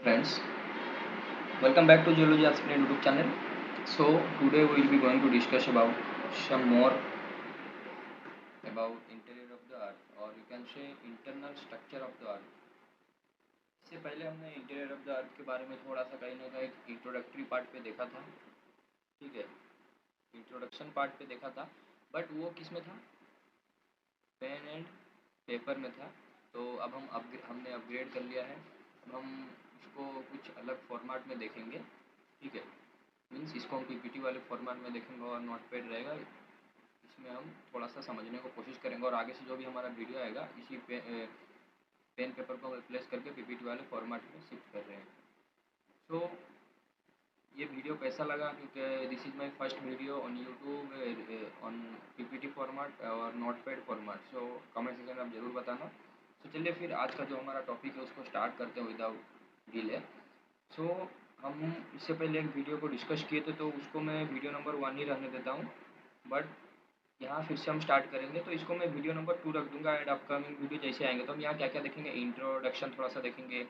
friends, welcome back to Geology Explained YouTube channel. So today we will be going to discuss about some more about interior of the earth, or you can say internal structure of the earth. इससे पहले हमने interior of the अर्थ के बारे में थोड़ा सा कहीं ना कहीं इंट्रोडक्टरी पार्ट पे देखा था, ठीक है, इंट्रोडक्शन पार्ट पे देखा था, बट वो किस में था, पेन एंड पेपर में था। तो अब हमने अपग्रेड कर लिया है। अब हम उसको कुछ अलग फॉर्मेट में देखेंगे, ठीक है। मीन्स इसको हम पीपीटी वाले फॉर्मेट में देखेंगे और नोटपैड रहेगा, इसमें हम थोड़ा सा समझने को कोशिश करेंगे और आगे से जो भी हमारा वीडियो आएगा इसी पेन पेपर को रिप्लेस करके पीपीटी वाले फॉर्मेट में शिफ्ट कर रहे हैं। तो ये वीडियो कैसा लगा, क्योंकि this is my first video on YouTube on PPT format और notepad format. So comment section में आप ज़रूर बताना। तो चलिए फिर आज का जो हमारा टॉपिक है उसको स्टार्ट करते हैं विदाउट डिले। सो हम इससे पहले एक वीडियो को डिस्कस किए थे, तो उसको मैं वीडियो नंबर 1 ही रहने देता हूँ, बट यहाँ फिर से हम स्टार्ट करेंगे तो इसको मैं वीडियो नंबर 2 रख दूंगा। एंड अपकमिंग वीडियो जैसे आएंगे तो हम यहाँ क्या क्या देखेंगे, इंट्रोडक्शन थोड़ा सा देखेंगे।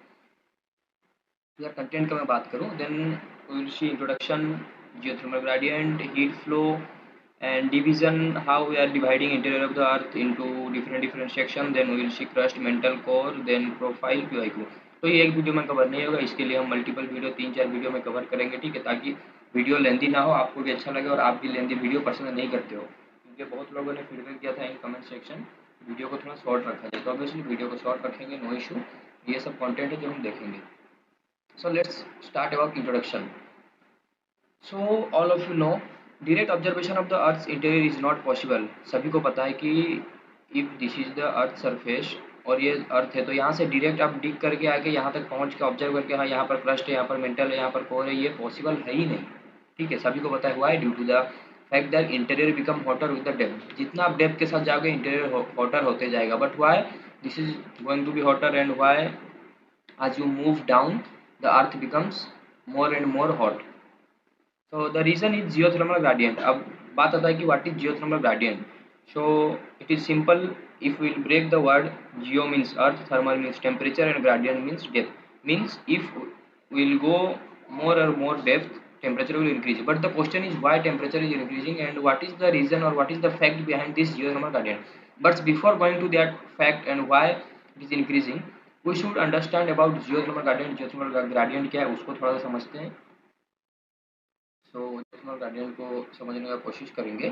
यार कंटेंट का मैं बात करूँ, then we will see introduction, geothermal gradient, heat flow and division, how we are dividing interior of the earth into different section, then we will see crust, mantle, core, then profile, QIQ। तो ये एक video में cover नहीं होगा, इसके लिए हम multiple video 3-4 video में कवर करेंगे, ठीक है, ताकि वीडियो लेंदी ना हो, आपको भी अच्छा लगे और आप भी लेंदी वीडियो पसंद नहीं करते हो, क्योंकि बहुत लोगों ने फीडबैक दिया था इन कमेंट सेक्शन वीडियो को थोड़ा शॉर्ट रखा जाए। तो ऑब्वियसली वीडियो को शॉर्ट रखेंगे, नो इशू, ये सब कॉन्टेंट है जो हम देखेंगे। So let's start about introduction. So all of you no direct observation of the earth interior is not possible. सभी को पता है कि if this is the earth surface और ये अर्थ है, तो यहाँ से डायरेक्ट आप डिग करके आके यहाँ तक पहुँच के ऑब्जर्व करके, हाँ यहाँ पर क्रस्ट है, यहाँ पर मेंटल है, यहाँ पर कोर है, ये पॉसिबल है ही नहीं, ठीक है, सभी को पता है। Why? Due to the fact that interior become hotter with the depth. जितना आप डेप्थ के साथ जाओगे इंटीरियर हॉटर होते जाएगा। But why this is going to be hotter and why as you move down the earth becomes more and more hot? So the reason is geothermal gradient। अब बात आता है कि what is geothermal gradient। So it is simple, if we will break the word, geo means earth, thermal means temperature and gradient means depth, means if we will go more or more depth, temperature will increase। But the question is why temperature is increasing and what is the reason or what is the fact behind this geothermal gradient। But before going to that fact and why it is increasing, we should understand about geothermal gradient। geothermal gradient क्या है उसको थोड़ा सा समझते हैं। सो geothermal gradient को समझने की कोशिश करेंगे।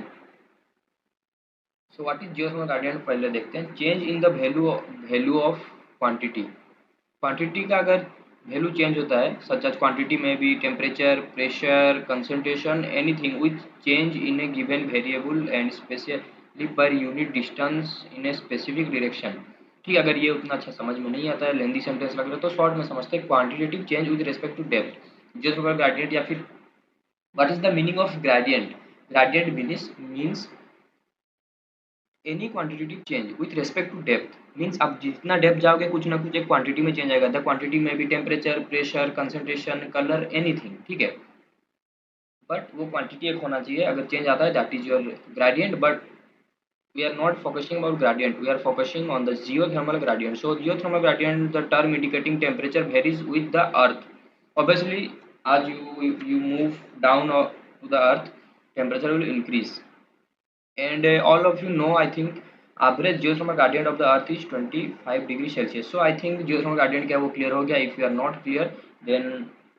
So what is geothermal gradient पहले देखते हैं। Change in the value of quantity. Quantity का अगर वैल्यू चेंज होता है, सच एज क्वांटिटी में भी temperature, pressure, concentration, anything which change in A given variable and specially per unit distance in a specific direction. ठीक, अगर ये उतना अच्छा समझ में नहीं आता है, लेंदी सेंटेंस लग रहा है, तो शॉर्ट में समझते हैं quantitative change with respect to depth. Geothermal gradient या फिर what is the meaning of gradient? Gradient means any quantitative change with respect to depth। means आप जितना डेप्थ जाओगे कुछ ना कुछ एक क्वांटिटी में चेंज आएगा। द क्वांटिटी में भी temperature, pressure, concentration, colour, anything, ठीक है, बट वो क्वांटिटी एक होना चाहिए। अगर चेंज आता है that is your gradient. But we are not focusing about gradient, we are focusing on the geothermal gradient। so geothermal gradient, the term indicating temperature varies with the earth। obviously as you move down to the earth, temperature will increase। and all of you know, I think average geothermal gradient of the earth is 25 degree Celsius। so I think geothermal gradient क्या वो clear हो गया। if you are not clear then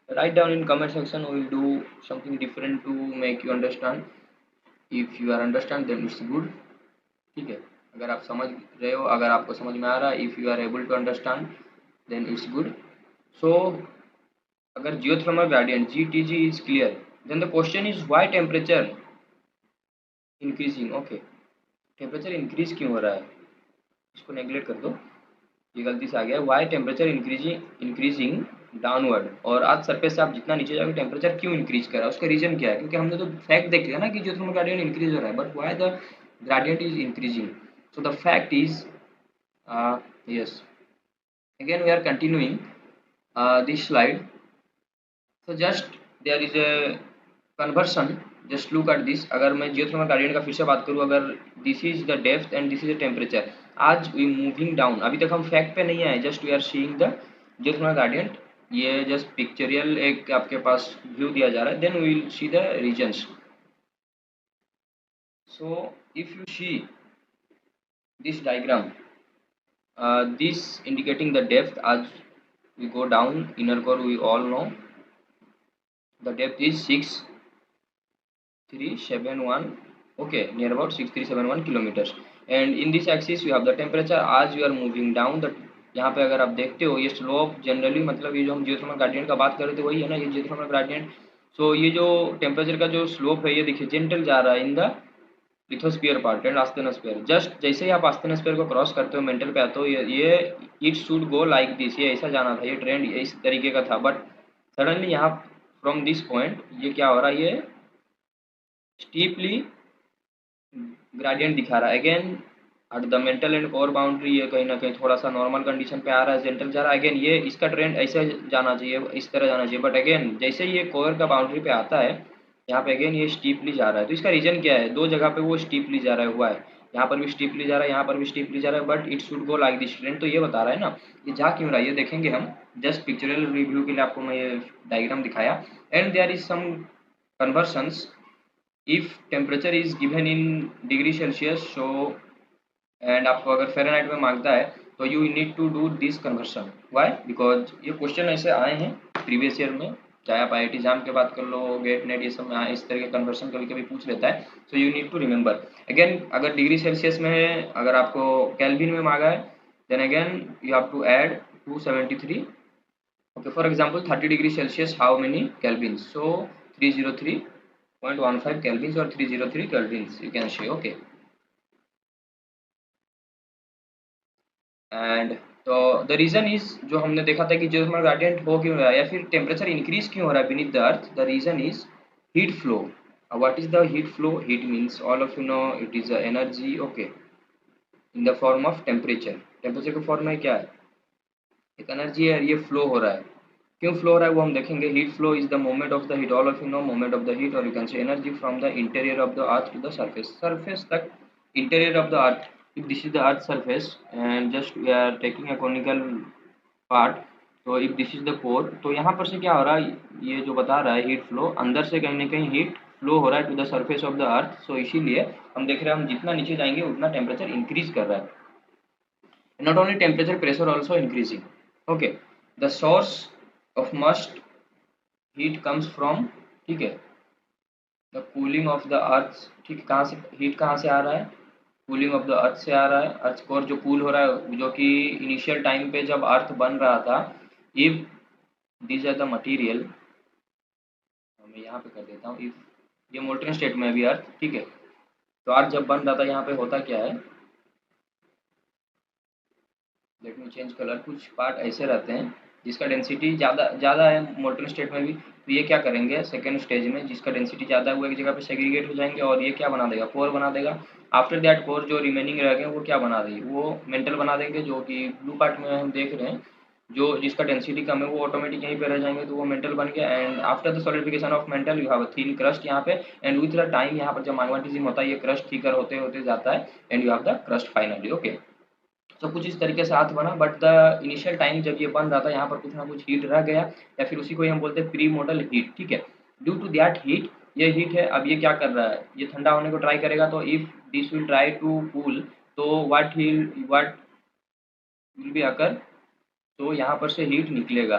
write down in comment section, we will do something different to make you understand। if you are understand then it's good, ठीक है, अगर आप समझ रहे हो, अगर आपको समझ में आ रहा है, if you are able to understand then it's good. So अगर geothermal gradient GTG is clear, then the question is why temperature increasing. Okay, temperature increase क्यों हो रहा है, इसको नेग्लेक्ट कर दो, ये गलती से आ गया। Why temperature increasing downward. और आज सरफेस से आप जितना नीचे जाओगे टेम्परेचर क्यों इंक्रीज कर रहा है, उसका रीजन क्या है, क्योंकि हमने तो फैक्ट देख लिया ना कि जियोथर्मल ग्रेडियंट इंक्रीज हो रहा है, but why the gradient is increasing। so the fact is yes, again we are continuing this slide। so just there is a conversion, just look at this। अगर मैं geothermal gradient का फिर से बात करूँ, अगर this is the depth and this is the temperature, as we moving down, अभी तक हम फैक्ट पे नहीं आए, just we are seeing the geothermal gradient. ये जस्ट पिक्चरियल एक आपके पास व्यू दिया जा रहा है, then we will see the reasons. So if you see this diagram, this indicating the depth. As we go down inner core, we all know the depth is 6371, okay, near about 6371 kilometers. And in this axis you have the temperature. As you are moving down the, यहाँ पे अगर आप देखते हो ये slope generally, मतलब ये जो हम जियोथर्मल ग्रेडियंट का बात कर रहे थे वही है ना, ये जियोथर्मल ग्रेडियंट. सो ये जो टेम्परेचर का जो स्लोप है ये देखिए जेंटल जा रहा है in the lithosphere part and asthenosphere. Just जैसे ही आप आस्थेनोस्फीयर को क्रॉस करते हो मेंटल पे आते हो, ये it should go like this, ये ऐसा जाना था, ये ट्रेंड इस तरीके का था. बट सडनली यहाँ फ्रॉम दिस पॉइंट ये क्या हो रहा है, ये स्टीपली ग्रेडियंट दिखा रहा है. Again at the mental and core boundary ये कहीं ना कहीं थोड़ा सा नॉर्मल कंडीशन पे आ रहा है, जेंटल जा रहा है. अगेन ये इसका ट्रेंड ऐसे जाना चाहिए, इस तरह जाना चाहिए. बट अगेन जैसे ही ये कोर का बाउंड्री पे आता है यहाँ पे अगेन ये स्टीपली जा रहा है. तो इसका रीजन क्या है, दो जगह पे वो स्टीपली जा रहा है हुआ है, यहाँ पर भी स्टीपली जा रहा है, यहाँ पर भी स्टीपली जा रहा है. But it should go like this trend. तो ये बता रहा है ना ये जा क्यों रहा है, ये देखेंगे हम. जस्ट पिक्चरल रिव्यू के लिए आपको मैं ये डायग्राम दिखाया. And there is some conversions. If temperature is given in degree Celsius, so and आपको अगर फ़ारेनहाइट में मांगता है तो you need to do this conversion. Why? Because ये क्वेश्चन ऐसे आए हैं प्रीवियस ईयर में, चाहे आप IIT एग्जाम की बात कर लो, गेट नेट, ये सब में इस तरह के कन्वर्शन कभी कभी पूछ लेता है. So you need to remember. Again अगर डिग्री सेल्सियस में है, अगर आपको केल्विन में मांगा है, then again you have to add 273. Okay, for example 30 degree Celsius how many kelvins, so 303.15 kelvins और 303 kelvins you can say. Okay, and तो द रीज़न इज जो हमने देखा था कि जियोथर्मल ग्रेडियंट हो क्यों रहा है या फिर टेम्परेचर इंक्रीज क्यों हो रहा है beneath the earth. The reason is heat flow. What is the heat flow? Heat means all of you no it is energy, okay, in the form of temperature. Temperature के form में क्या है, एक energy है, ये flow हो रहा है. क्यों फ्लो हो रहा है वो हम देखेंगे. Heat flow is the movement of the heat, all of you know movement of the heat, और you can say energy from the interior of the earth to the surface. Surface तक, interior of the earth, if this is the earth surface and just we are taking a conical part, तो if this is the core, तो यहाँ पर से क्या हो रहा है, ये जो बता रहा है हीट फ्लो, अंदर से कहीं ना कहीं हीट फ्लो हो रहा है to the surface of the earth. So इसीलिए हम देख रहे हैं हम जितना नीचे जाएंगे उतना टेम्परेचर इंक्रीज कर रहा है. Not only temperature, pressure also increasing. Okay, the source of must heat comes from, ठीक है, द कूलिंग ऑफ द अर्थ. ठीक है, कहाँ से हीट कहाँ से आ रहा है, कूलिंग ऑफ द अर्थ से आ रहा है. अर्थ कोर जो कूल हो रहा है, जो कि इनिशियल टाइम पे जब अर्थ बन रहा था, if this are the material, मैं यहाँ पे कर देता हूँ, इफ ये मोल्टन स्टेट में अभी अर्थ, ठीक है, तो अर्थ जब बन रहा था यहाँ पे होता क्या है, लेट मी चेंज कलर, कुछ पार्ट ऐसे रहते हैं जिसका डेंसिटी ज़्यादा है मोल्टन स्टेट में भी. तो ये क्या करेंगे सेकेंड स्टेज में, जिसका डेंसिटी ज़्यादा है वो एक जगह पे सेग्रीगेट हो जाएंगे और ये क्या बना देगा, कोर बना देगा. आफ्टर दैट कोर जो रिमेनिंग रह गए वो क्या बना देगी, वो मेंटल बना देंगे, जो कि ब्लू पार्ट में हम देख रहे हैं. जो जिसका डेंसिटी कम है वो ऑटोमेटिक यहीं पे रह जाएंगे, तो वो मेंटल बन गया. And after the solidification of mental you have a thin crust यहाँ पे, एंड विथ द टाइम यहाँ पर जब मैग्नेटिज्म होता है ये क्रस्ट थिकर होते होते जाता है, and you have the crust finally. Okay, तो कुछ इस तरीके से हाथ बना. बट द इनिशियल टाइम जब ये बन रहा था यहाँ पर कुछ ना कुछ हीट रह गया, या फिर उसी को ही हम बोलते हैं प्री मोडल हीट. ठीक है, ड्यू टू दैट हीट, ये हीट है, अब ये क्या कर रहा है, ये ठंडा होने को ट्राई करेगा. तो if this will try to cool, तो व्हाट विल बी अकर, तो यहाँ पर से हीट निकलेगा.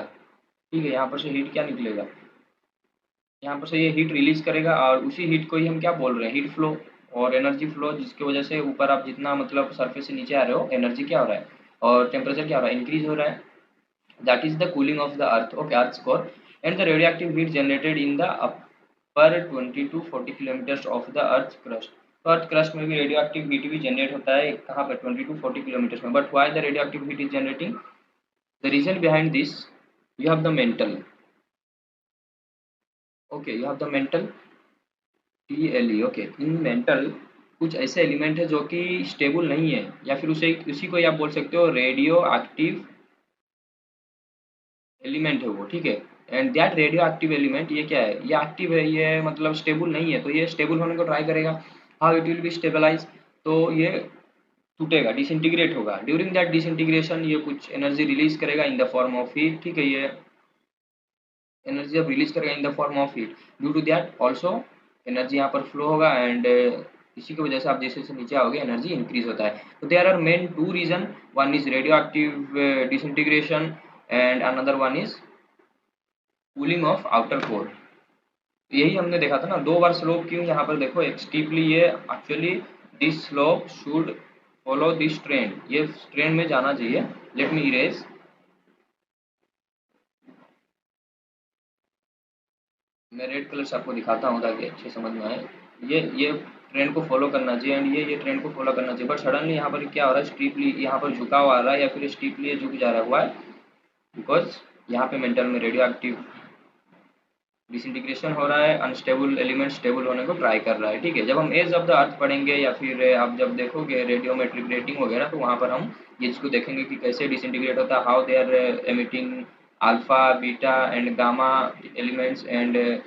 ठीक है, यहाँ पर से हीट क्या निकलेगा, यहाँ पर से ये हीट रिलीज करेगा, और उसी हीट को ही हम क्या बोल रहे हैं, हीट फ्लो और एनर्जी फ्लो, जिसकी वजह से ऊपर आप जितना मतलब सरफेस से नीचे आ रहे हो एनर्जी क्या हो रहा है और टेम्परेचर क्या हो रहा है, इंक्रीज हो रहा है. That is the cooling of the earth. Okay, earth core. And the radioactive heat generated in the upper 20 to 40 kilometres of the earth crust. तो अर्थ क्रस्ट में भी रेडियोएक्टिव हीट भी जनरेट होता है, कहाँ पर 20 to 40 किलोमीटर्स में. But why the radioactive heat is generating, the reason behind this, you have the mantle. Okay, you have the mantle, TLE. Okay, in mantle कुछ ऐसे एलिमेंट है जो कि स्टेबल नहीं है, या फिर उसी को आप बोल सकते हो रेडियो एक्टिव एलिमेंट है वो. ठीक है, and that radio active element ये क्या है, ये एक्टिव है, ये मतलब स्टेबल नहीं है. तो ये स्टेबल होने को ट्राई करेगा. How it will be stabilize, तो ये टूटेगा, डिसइंटीग्रेट होगा. ड्यूरिंग दैट डिसइंटीग्रेशन ये कुछ एनर्जी रिलीज करेगा in the form of heat. ठीक है, ये एनर्जी जब रिलीज करेगा in the form of heat, due to that also energy यहाँ पर फ्लो होगा एंड इसी की वजह से आप जैसे जैसे नीचे आओगे एनर्जी इंक्रीज होता है। तो there are main two reason, one is radio active disintegration and another one is cooling of outer core. यही हमने देखा था ना, दो बार स्लोप क्यों यहाँ पर देखो एक स्टीपली, ये actually this slope should follow this trend, ये ट्रेंड में जाना चाहिए। लेट मी इरेज, मैं रेड कलर से आपको दिखाता हूँ ताकि अच्छे समझ में आए। ये ट्रेंड को फॉलो करना चाहिए एंड ये ट्रेंड को फॉलो करना चाहिए, बट सडनली यहाँ पर क्या हो रहा है, स्टीपली यहाँ पर झुकाव आ रहा है या फिर स्टीपली झुक जा रहा हुआ है, बिकॉज यहाँ पे मेंटल में रेडियो एक्टिव डिसइंटीग्रेशन हो रहा है, अनस्टेबल एलिमेंट स्टेबल होने को ट्राई कर रहा है। ठीक है, जब हम एज ऑफ द अर्थ पढ़ेंगे या फिर आप जब देखोगे रेडियोमेट्रिक रेटिंग वगैरह, तो वहाँ पर हम ये चीज़ को देखेंगे कि कैसे डिसइंटीग्रेट होता है, how they are emitting alpha beta and gamma elements and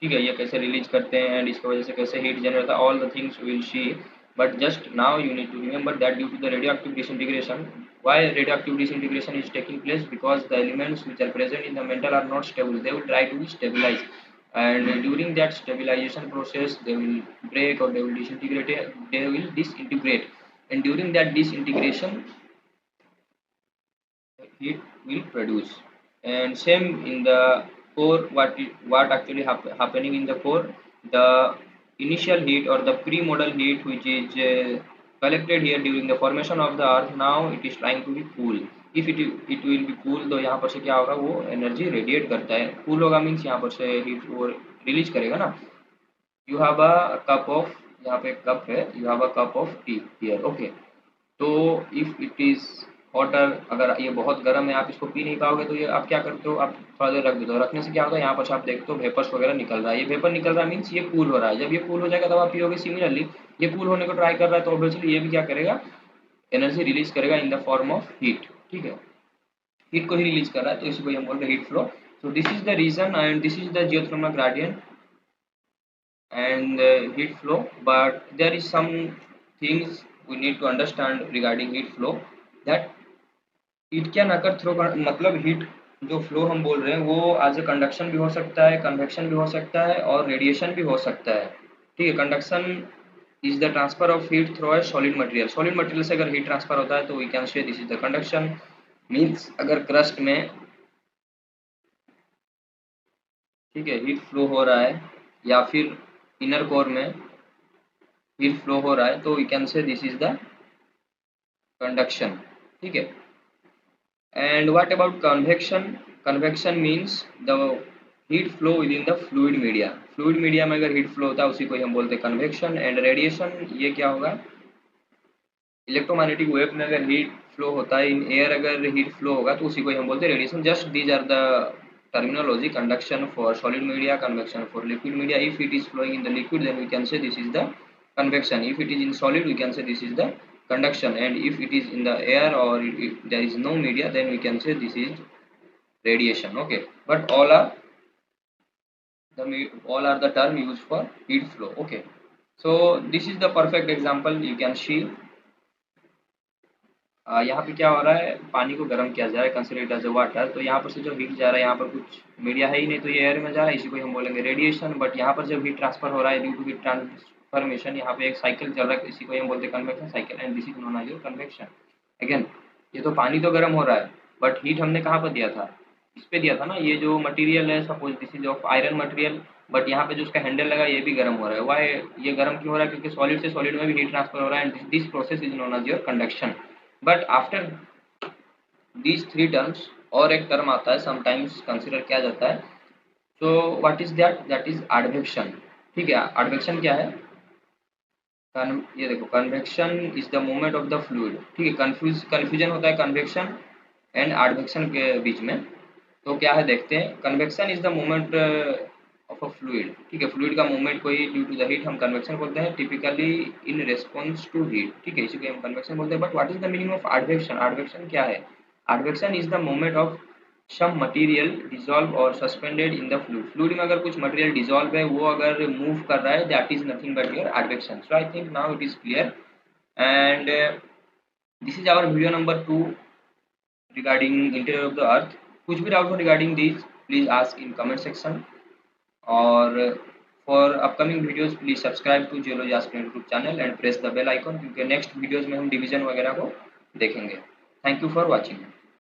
ठीक है, ये कैसे रिलीज करते हैं एंड इसकी वजह से कैसे हीट जनरेट होता है, all the things will see. But just now you need to remember that due to the radioactive disintegration, why radioactive disintegration is taking place, because the elements which are present in the metal are not stable, they will try to stabilize, and during that stabilization process they will break or they will disintegrate, and during that disintegration heat will produce. And same in the core, what actually happening in the core, the initial heat or the pre-modal heat which is collected here during the formation of the earth, now it is trying to be cool. if it will be cool, तो यहाँ पर से क्या होगा, वो energy radiate करता है, cool होगा मीन्स यहाँ पर से हीट वो रिलीज करेगा ना। You have a cup of, यहाँ पे कप है, you have a cup of T here, okay. तो इफ़ इट इज़ वाटर, अगर ये बहुत गर्म है आप इसको पी नहीं पाओगे, तो ये आप क्या करते हो, आप थोड़ा देर रख देते हो, रखने से क्या होता है, यहाँ पर से आप देखते हो वेपर्स वगैरह निकल रहा है, ये वेपर निकल रहा है मीन्स ये कूल हो रहा है, जब ये कूल हो जाएगा तब आप पियोगे। सिमिलरली ये कूल होने को ट्राई कर रहा है, तो ऑब्वियसली ये भी क्या करेगा, एनर्जी रिलीज करेगा in the form of heat. ठीक है, हीट को ही रिलीज कर रहा है, तो इसी को हम बोल रहे हैं heat flow. So this is the reason and this is the geothermal gradient and heat flow, but there is some things we need to understand regarding heat flow, that heat क्या नकर थ्रो, मतलब heat जो flow हम बोल रहे हैं वो as a conduction भी हो सकता है, कन्वेक्शन भी हो सकता है और रेडिएशन भी हो सकता है। ठीक है, conduction is the transfer of heat through a solid material, solid material से अगर हीट ट्रांसफर होता है तो we can say this is the conduction. Means अगर क्रस्ट में, ठीक है, हीट फ्लो हो रहा है या फिर इनर कोर में हीट फ्लो हो रहा है, तो we can say this is the conduction. ठीक है, and what about convection? Convection means the heat flow within the fluid media, fluid media में अगर heat flow होता है उसी को हम बोलते हैं convection। and radiation, ये क्या होगा, इलेक्ट्रोमैग्नेटिक वेव में अगर हीट फ्लो होता है, इन एयर अगर हीट फ्लो होगा तो उसी को हम बोलते हैं radiation. Just these are the terminology, conduction for solid media, convection for liquid media. If it is flowing in the liquid, then we can say this is the convection. If it is in solid, we can say this is the conduction. And if it is in the air or if there is no media, then we can say this is radiation. Okay, but all are the term used for heat flow. Okay, so this is the perfect example you can see। यहाँ पे क्या हो रहा है, पानी को गर्म किया जा रहा है, कंसिडर एज वाटर, तो यहाँ पर से जो हीट जा रहा है, यहाँ पर कुछ मीडिया है ही नहीं, तो ये एयर में जा रहा है, इसी को हम बोलेंगे रेडिएशन। बट यहाँ पर जब हीट ट्रांसफर हो रहा है ड्यू टू हीट ट्रांसफॉर्मेशन, यहाँ पे एक साइकिल चल रहा है, इसी को हम बोलते हैं convection cycle, and this is known as convection. Again, ये तो पानी तो गर्म हो रहा है, बट हीट हमने कहाँ पर दिया था, इस पे दिया था ना, ये जो मटेरियल है, suppose this is of iron material, but यहाँ पे जो उसका हैंडल लगा ये भी गर्म हो रहा है। वाई ये गर्म क्यों हो रहा है, क्योंकि सॉलिड से सॉलिड में भी हीट ट्रांसफर हो रहा है, and this process is known as your conduction. But after these three terms और एक टर्म आता है, समटाइम्स कंसिडर किया जाता है। So what is that, that is advection. ठीक है, एडवेक्शन क्या है, ये देखो, convection is the movement of the fluid. ठीक है, कन्फ्यूजन होता है कन्वेक्शन एंड एडवेक्शन के बीच में, तो क्या है देखते हैं। Convection is the movement of a fluid. ठीक है, फ्लूइड का मूवमेंट कोई ड्यू टू द हीट हम कन्वेक्शन बोलते हैं, typically in response to heat. ठीक है, इसी को हम कन्वेक्शन बोलते हैं। But what is the meaning of advection, advection क्या है, advection is the movement of some material dissolve और suspended in the fluid, fluid में अगर कुछ मटेरियल डिजॉल्व है, वो अगर मूव कर रहा है, that is nothing but your advection. So I think now it is clear, and this is our video number 2 regarding interior of the earth। कुछ भी डाउट हो regarding this, please ask in comment section. और for upcoming videos please subscribe to geology aspirant YouTube channel and press the bell icon, क्योंकि next videos में हम division वगैरह को देखेंगे। Thank you for watching.